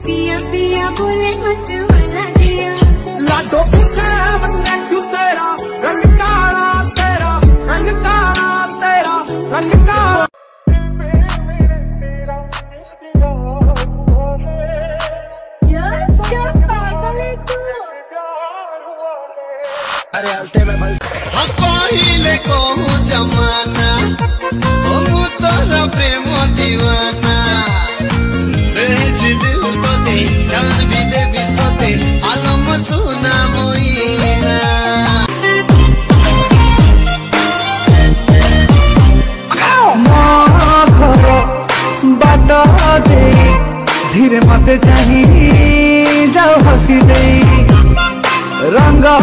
पिया पिया बोले मत वाला दिया लाडो उठे बनने क्यों तेरा रंग काला तेरा रंग काला तेरा रंग काला अरे हलते में बल पहिले कहूँ जमाना ओ तोरा प्रेम दीवाना दिल तो दे जान भी दे बिसते आलम सुना मोइना बाटा दे धीरे मत चाहिए जाओ हंसी दे रंगा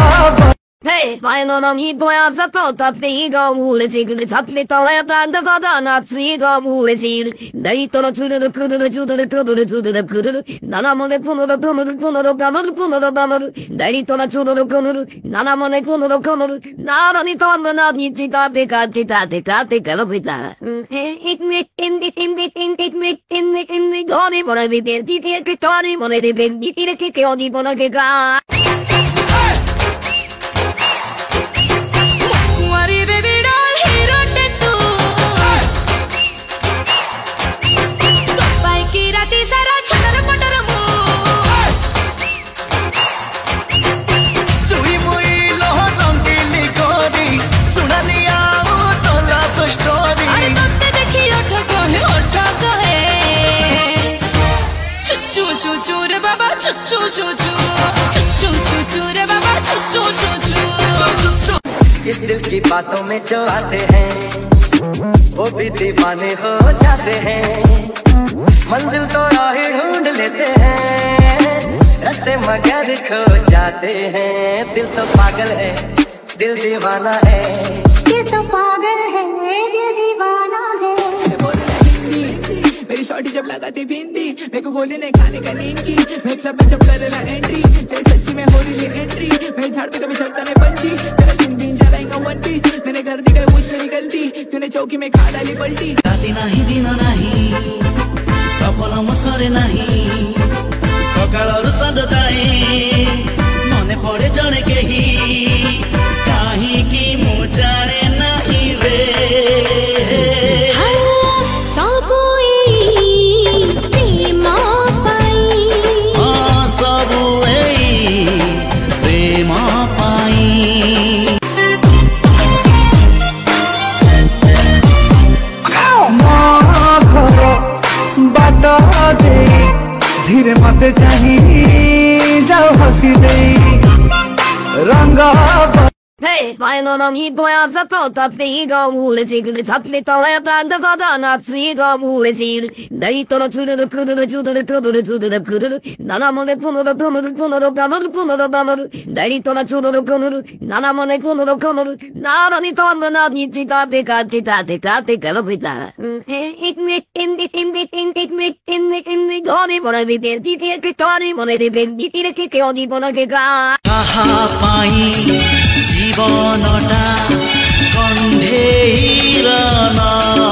Hey, final on he boy as a pot of the go wool is eagle, it's up little left and the father not three go wool is eagle. They told to the kudu to the kudu to the kudu, Nana de puno the puno the puno the bammer, puno the bammer, they told to the kudu, Nana money puno the kudu, not on it on the not need to take it with that. It make in the Donny, what I did, it Tony, what I did, it kick on the Bonaga. इस दिल की बातों में जो आते हैं वो भी दीवाने हो जाते हैं मंजिल तो राह ढूंढ लेते हैं रास्ते मगर खो जाते हैं दिल तो पागल है दिल दीवाना है दिल तो पागल है दिल दीवाना है मेरी शॉटी जब लगाती बिंदी मेरे को गोली नहीं खाने का नींद की मैं क्लब में जब करेला एंट्री जैसे सच्ची में हो रही है एंट्री मैं झाड़ पे कभी छकता नहीं पंछी तेरा दिन जलाएगा वन पीस मैंने घर दी गई मुझ मेरी गलती तूने चौकी में खा डाली पलटी राती नहीं दिन नहीं सफल मसरे नहीं सकाळर सज जाए मने पड़े जने केही काहे की मु जाने नहीं रे धीरे मत चाहिए जाओ हंसी दे रंगा Hey, final on he boy as a pot of the go wool is eagle, it's up little left and the father not three go wool is eagle. They told to the kudu to the kudu to the kudu, Nana money puno the puno the puno the bammer, puno the bammer, they told to the kudu, Nana money puno the kudu, not on it on the not need to take it with that. It make in the Donny, what I did, it Tony, what I did, it kick on the Bonaga. जीवनटा कंढेर न